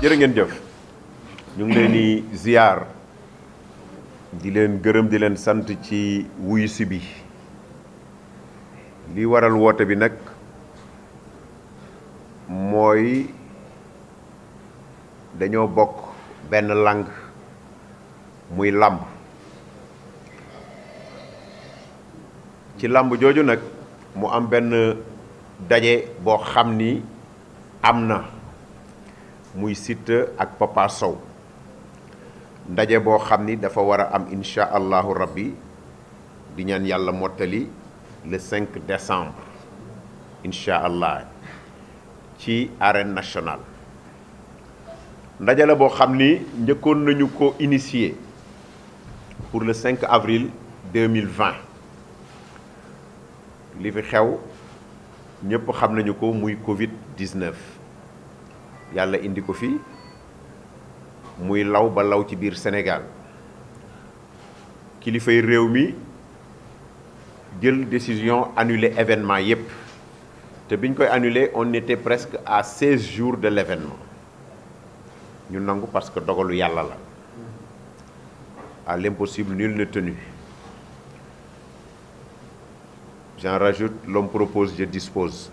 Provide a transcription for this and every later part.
jërë ngeen jëf ñu ngi leen di ziar di leen gërëm di leen sant ci wuyu si bi li waral woote bi nag mooy dañoo bokk benn langue muy làmb ci làmb jooju nag mu am benn daje boo xam ni am na muy Siteu ak Papa Sow ndaje boo xam ni dafa war a am incha allahu rabbi di ñaan yàlla mottali le 5 décembre incha allah ci arène nationale ndaje la boo xam ni njëkkoon nañu ko initier pour le 5 avril 2020 li fi xew ñëpp xam nañu ko muy Covid 19 yàlla indi ko fi muy law ba law ci biir Sénégal kilifay réew mi jël décision annuler événement yépp te biñ koy annuler on était presque à 16 jours de l'événement ñu nangu parce que dogalu yàlla la à l'impossible nul n'est tenu. J'en rajoute, l'homme propose, je dispose.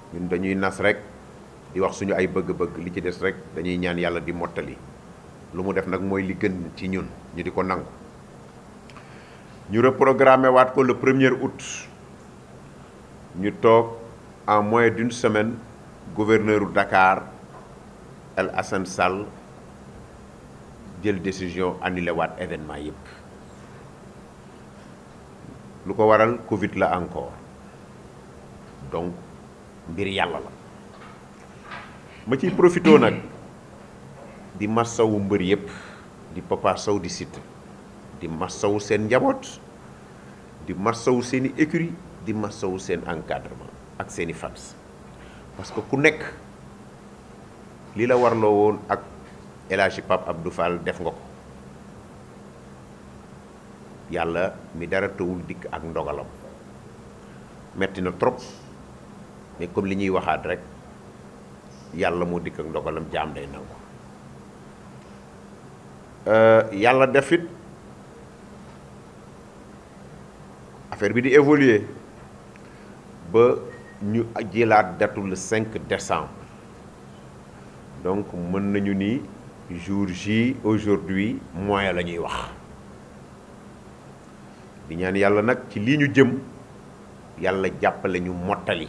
ñun dañuy nas rek di wax suñu ay bëgg-bëgg li ci des rek dañuy ñaan yàlla di mottali lu mu def nag mooy li gën ci ñun ñu di ko nangu. ñu reprogrammé waat ko le 1er août ñu toog en moins d'une semaine gouverneur u Dakar El Hassan Sall jël décision annulé waat événement yépp lu ko waral Covid la encore donc mbir yàlla la ma ciy profité nag di massawu mbër yépp di Papa Sow di Siteu di massawu seen njaboot di massawu seeni écurie di massawu seen encadrement ak seeni fans parce que ku nekk li la warloo woon ak El Hadji Pape Abdou Fall def nga ko yàlla mi dara tawul dikk ak ndogalam metti na trop mais comme li ñuy waxaat rek yàlla moo dikk ak ndogalam jaam day nangu yàlla def it affaire bi di évoluer ba ñu jëlaat datu le 5 décembre donc mën nañu ni jour J aujourd'hui moyen la ñuy wax di ñaan yàlla nag ci lii ñu jëm yàlla jàppale ñu mottali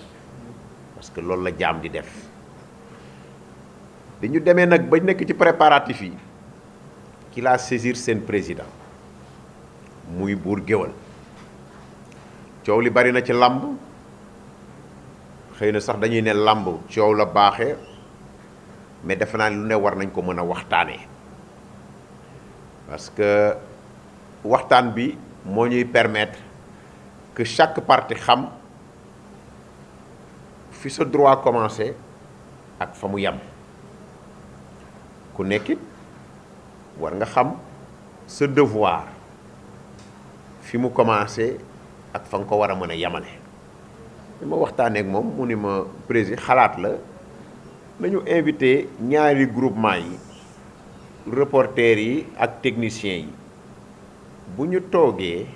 parce que loolu la jaam di def dañu demee nag ba nekk ci préparatifs yi ki laa saisir seen président muy buur géwal coow li bari na ci làmb xëy na sax dañuy ne làmb coow la baaxee mais defe naa lu ne war nañ ko mën a waxtaanee parce que waxtaan bi moo ñuy permettre que chaque partie xam fi sa droit commencé ak fa mu yem ku nekkit war nga xam sa devoir fi mu commencé ak fa nga ko war a mën a yemale. li ma waxtaanee ak moom mu ni ma président xalaat la nañu invité ñaari groupement yi reporters yi ak techniciens yi bu ñu toogee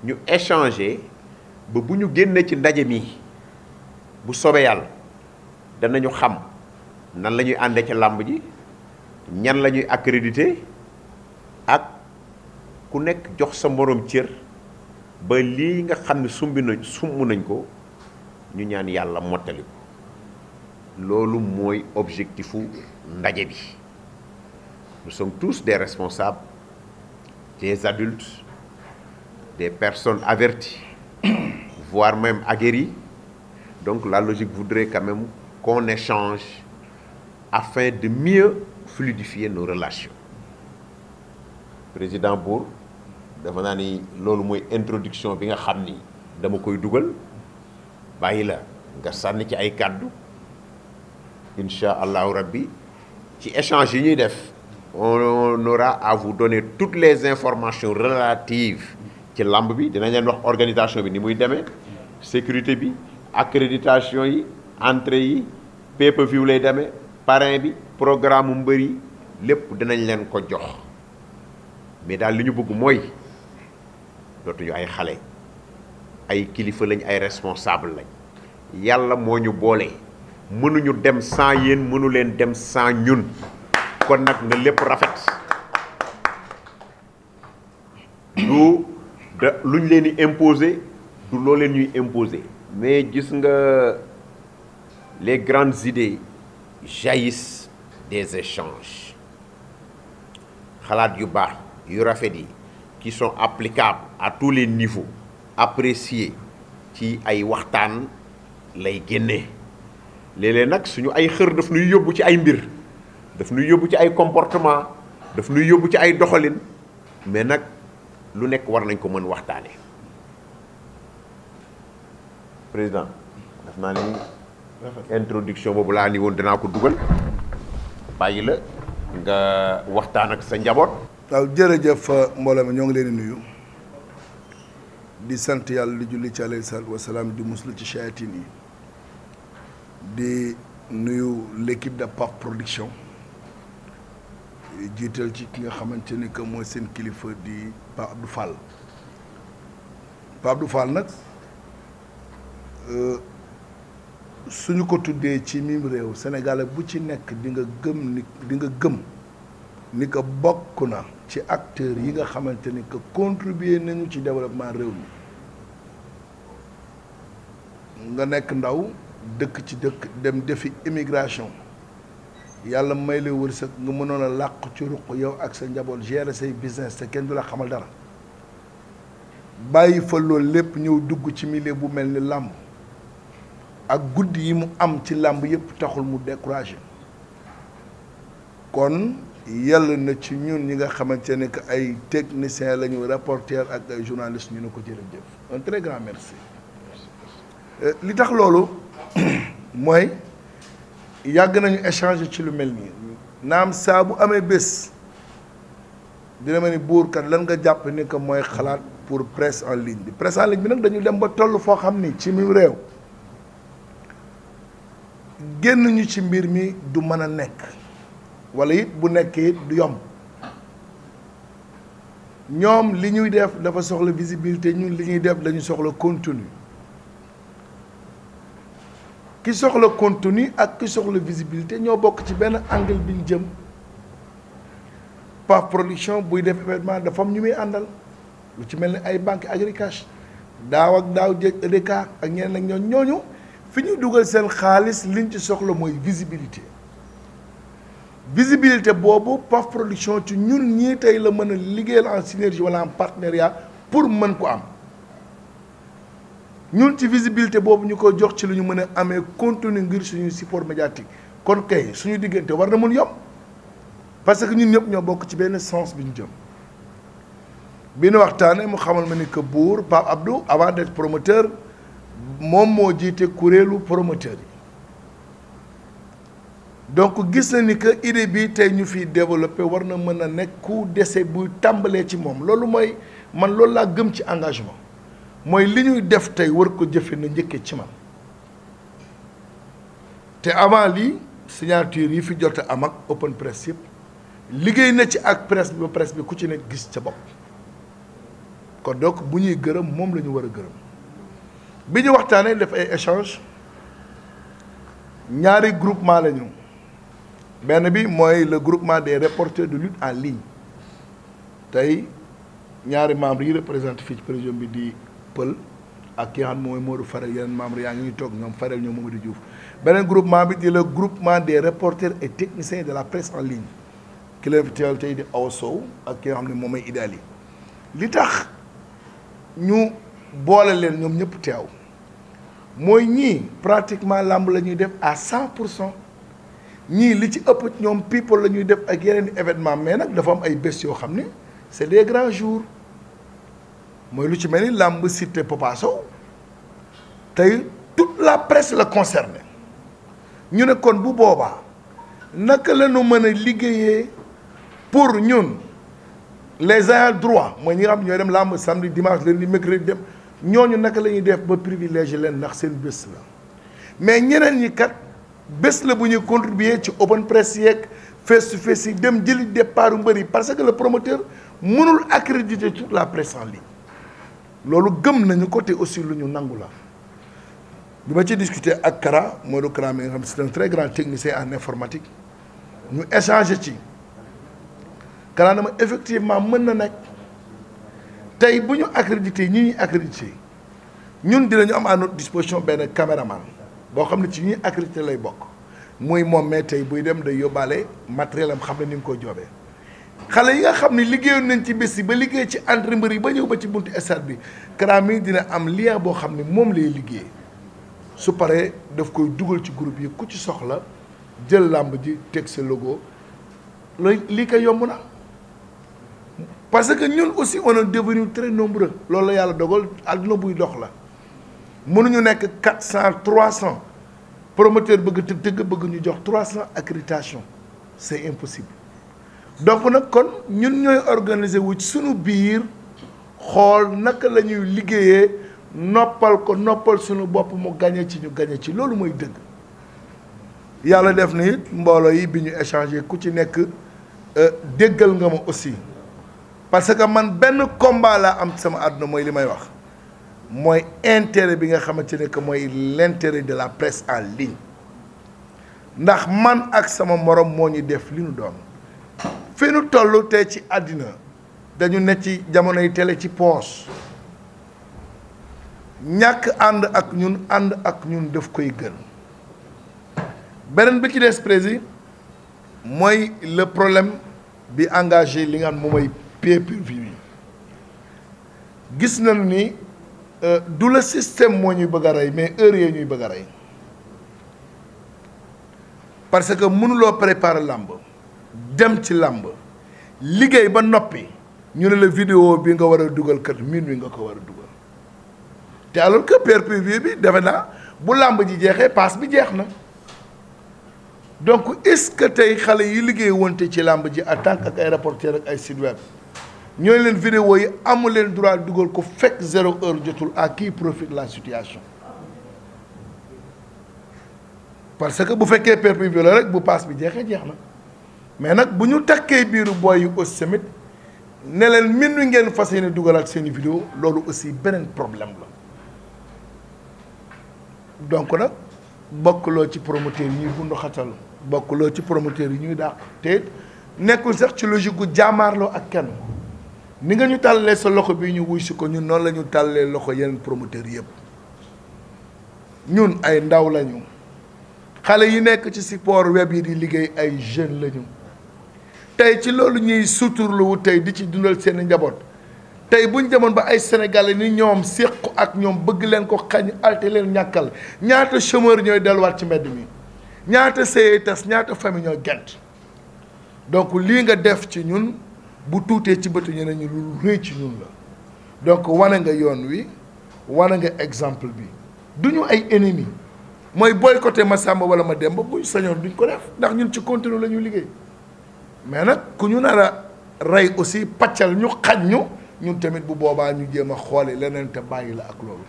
ñu échanger ba bu ñu génnee ci ndaje mi bu soobee yàlla danañu xam nan la ñuy àndee ci làmb ji ñan la ñuy accrédité ak ku nekk jox sa morom cër ba lii nga xam ne sumb nañ ko ñu ñaan yàlla mottali ko loolu mooy objectifu ndaje bi nous sommes tous des responsables des adultes des personnes averties voire même aguerries donc la logique voudrait quand même qu'on échange afin de mieux fluidifier nos relations président Bour dafa naa ni loolu mooy introduction bi nga xam ni dama koy dugal bàyyi la nga sànni ci ay kàddu incha allahu rabbi ci échange yi ñuy def on aura à vous donner toutes les informations relatives ci lamb bi dinañ leen wax organisation bi ni muy demee sécurité bi accréditation yi entrée yi pay-per-view lay demee parrain bi programme mu mbëri lépp dinañ leen ko jox mais daal li ñu bëgg mooy dootuñu ay xale ay kilifa lañ ay responsable lañ yàlla moo ñu boole mënuñu dem sans yéen mënu leen dem sans ñun kon nag na lépp rafet du da luñ leen di imposer du loo leen ñuy imposer mais gis nga les grandes idées jaillissent des échanges xalaat yu baax yu rafet yi qui sont applicables à tous les niveaux appréciés ci ay waxtaan lay génnee léeg-léeg nag suñu ay xër daf nuy yóbbu ci ay mbir daf nuy yóbbu ci ay comportement daf nuy yóbbu ci ay doxalin mais nag lu nekk war nañ ko mën waxtaane président daf naa ni introduction boobu laa ni woon danaa ko dugal bàyyi la nga waxtaan ak sa njaboot. waaw jërëjëf mbooloo mi ñoo ngi leen di nuyu di sant yàlla di julli ci alayhi salaatu wasalaam di muslu ci shayatin yi di nuyu l'équipe de PAF Production jiital ci ki nga xamante ni que mooy seen kilifa di Pape Abdou Fall Pape Abdou Fall nag suñu ko tuddee ci mim réew Sénégal bu ci nekk di nga gëm ni que bokk na ci acteurs yi nga xamante ni que contribuer nañu ci développement réew mi nga nekk ndaw dëkk ci dëkk dem defi immigration yàlla may la wërsëg nga mënoon a làqu ci ruq yow ak sa njaboot gérer say business te kenn du la xamal dara bàyyi fa loolu lépp ñëw dugg ci milieu bu mel ni làmb ak guddi yi mu am ci làmb yëpp taxul mu découragé kon yàlla na ci ñun ñi nga xamante ne que ay techniciens la ñu reporter ak ay journalistes ñu ne ko jërëjëf un très grand merci li tax loolu mooy yàgg nañu échanger ci lu mel nii naam saa bu amee bés dina ma ni buur kat lan nga jàpp ni que mooy xalaat pour presse en ligne bi presse en ligne bi nag dañu dem ba toll foo xam ni ci mi réew génn ñu ci mbir mi du mën a nekk wala it bu nekkee du yomb ñoom li ñuy def dafa soxla visibilité ñun li ñuy def dañu soxla contenu ki soxla contenu ak ki soxla visibilité ñoo bokk ci benn angle bi ñu jëm PAF Production buy def événement dafa am ñu muy àndal lu ci mel ni ay banque Agricash daaw ak daaw jéeg EDK ak ñeneen ak ñooñu fi ñu dugal seen xaalis liñ ci soxla mooy visibilité boobu PAF Production ci ñun ñii tey la mën a liggéeyal en synergie wala en partenariat pour mën ko am ñun ci visibilité boobu ñu ko jox ci lu ñu mën a amee contenu ngir suñu support médiatique kon kay suñu diggante war na mun yomb parce que ñun ñëpp ñoo bokk ci benn sens bi ñu jëm bi ñu waxtaanee mu xamal ma ni que buur Pape Abdou avant d'être promoteur moom moo jiite kuréelu promoteur yi donc gis na ni que idée bi tey ñu fiy développé war na mën a nekk ku dese buy tàmbalee ci moom loolu mooy man loolu laa gëm ci engagement mooy li ñuy def tey war ko jëfe na njëkkee ci man te avant lii signature yi fi jot a am ak open press yëpp liggéey na ci ak presse bi ba presse bi ku ci nekk gis ca bopp kon donc bu ñuy gërëm moom la ñu war a gërëm bi ñu waxtaanee def ay échange ñaari groupement la ñu benn bi mooy le groupement des reporters de lutte en ligne tey ñaari membres yi représenté fii ci président bi di Pël ak ki nga xam ne mooy Modou Farel yeneen membres yaa ngi ñuy toog ñoom Farel ñoom Mamadou Diouf beneen groupement bi di le groupement des reporters et techniciens de la presse en ligne ki leen fi teewal tey di Awa Sow ak ki nga xam ne moom mooy Idali li tax ñu boole leen ñoom ñëpp teew mooy ñii pratiquement làmb la ñuy def à 100% ñii li ci ëpp ñoom people la ñuy def ak yeneen événement mais nag dafa am ay bés yoo xam ne c'est des grands jours mooy lu ci mel ni làmb cité Papa Sow tey toute la presse la concernée ñu ne kon bu boobaa naka la ñu mën a liggéeyee pour ñun les ayants droit mooy ñi nga xam ñooy dem làmb samedi dimanche lundi mercredi dem ñooñu naka la ñuy def ba privilégié leen ndax seen bés la mais ñeneen ñi kat bés la bu ñuy contribuer ci open press yeeg face to face yi dem jëli départ mbër yi parce que le promoteur mënul accréditer toute la presse en ligne loolu gëm nañu ko te aussi lu ñu nangu la. bi ma ci discuter ak Kara Modou Kara mi nga xam c'est un très grand technicien en informatique ñu échanger ci Kara na ma effectivement mën na nekk tey bu ñu accrédité ñi ñuy accrédité ñun dinañu am à notre disposition benn caméraman boo xam ne ci ñuy accrédité lay bokk muy moom mais tey buy dem day yóbbaale matériel am xam ne ni nga ko joobee xale yi nga xam ne liggéeyoon nañ ci bés yi ba liggéey ci entre mbër yi ba ñëw ba ci buntu stade bi Kara mi dina am lien boo xam ne moom lay liggéey su paree daf koy dugal ci groupe yi ku ci soxla jël làmb ji teg sa logo lii koy yomb na parce que ñun aussi on est devenu très nombreux loolu la yàlla dogal àdduna buy dox la mënuñu nekk 400 300 promoteur bëgg tëgg bëgg ñu jox 300 accréditation c'est impossible donc nag kon ñun ñooy organiser wu ci suñu biir xool naka la ñuy liggéeyee noppal ko noppal suñu bopp mu gañe ci ñu gañe ci loolu mooy dëgg yàlla def na it mbooloo yi bi ñu échangé ku ci nekk déggal nga ma aussi parce que man benn combat laa am sama àdduna mooy li may wax mooy intérêt bi nga xamante ne que mooy l'intérêt de la presse en ligne ndax man ak sama morom moo ñu def li ñu doon fi ñu toll tey ci àddina dañu ne ci jamonoy télé ci poche ñàkk ànd ak ñun daf koy gën beneen bi ci des président mooy le problème bi engagé li nga xam moom mooy pay-per-view yi gis nañu ni du le système moo ñuy bëgg a rey mais heure yee ñuy bëgg a rey parce que mënuloo préparer làmb dem ci làmb liggéey ba noppi ñu ne la vidéo bi nga war a dugal kat minuit nga ko war a dugal te alors que pay-per-view bi defe naa bu làmb ji jeexee paas bi jeex na donc est-ce que tey xale yi liggéey wonte ci làmb ji en tant que ak ay reporter ak ay site web ñooy leen vidéo yi amu leen droit dugal ko fekk 0 heure jotul à qui profite la situation parce que bu fekkee pay-per-view la rek bu paas bi jeexee jeex na mais nag bu ñu takkee biiru booy yu aussi tamit ne leen minuit ngeen fas yéene dugalaat seeni vidéo loolu aussi beneen problème la donc nag bokkuloo ci promoteur yi ñuy bundu xatal bokkuloo ci promoteur yi ñuy dàq te nekkul sax ci logique gu jaamaarloo ak kenn ni nga ñu tàllalee sa loxo bi ñu wuy si ko ñun noonu la ñu tàllalee loxo yeneen promoteur yëpp ñun ay ndaw lañu xale yi nekk ci support web yi di liggéey ay jeunes lañu tey ci loolu ñuy suturluwu tey di ci dundal seen njaboot tey bu ñu demoon ba ay sénégalais ni ñoom séq ak ñoom bëgg leen ko xañ alte leen ñàkkal ñaata chômeur ñooy delluwaat ci mbedd mi ñaata sëy tas ñaata famille ñooy gent donc lii nga def ci ñun bu tuutee ci bëtu ñeneen ñi lu rëy ci ñun la donc wane nga yoon wi wane nga exemple bi du ñu ay ennemis mooy boycotté ma Samba wala ma Demba buñ sañoon duñ ko def ndax ñun ci continue la ñuy liggéey mais nag ku ñu nar a rey aussi paccal ñu xañ ñu ñun tamit bu boobaa ñu jéem a xoole leneen te bàyyi la ak loolu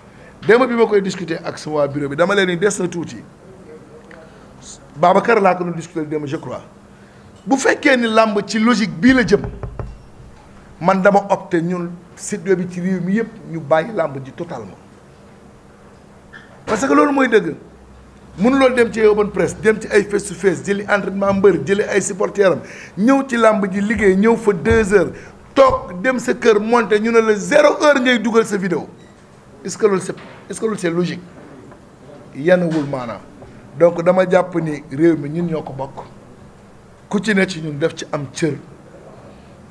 démb bi ma koy discuter ak sama waa bureau bi dama leen ni des na tuuti Babacar laa ko doon discuter démb je crois bu fekkee ni làmb ci logique bii la jëm man dama opté ñun site web bi ci réew mi yëpp ñu bàyyi làmb ji totalement parce que loolu mooy dëgg mënuloo dem ci open press dem ci ay face to face jëli entraînement mbër jëli ay supporters am ñëw ci làmb ji liggéey ñëw fa 2 heures toog dem sa kër monter ñu ne la 0 heure ngay dugal sa vidéo est-ce que loolu c'est logique yenuwul maanaam donc dama jàpp ni réew mi ñun ñoo ko bokk ku ci ne ci ñun def ci am cër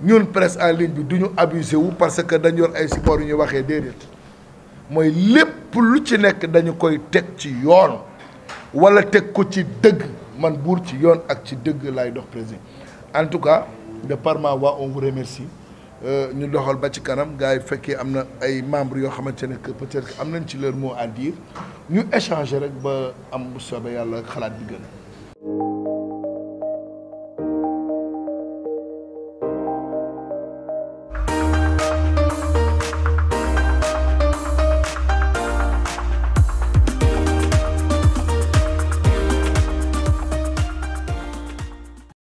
ñun presse en ligne bi du ñu abusé wu parce que dañu yor ay support yu ñu waxee déedéet mooy lépp lu ci nekk dañu koy teg ci yoon wala teg ko ci dëgg man buur ci yoon ak ci dëgg laay dox président en tout cas de par ma voix on vous remercie ñu doxal ba ci kanam gars yi fekkee am na ay membres yoo xamante ne que peut-être que am nañ ci leur mot à dire ñu échanger rek ba am bu soobee yàlla xalaat bi gën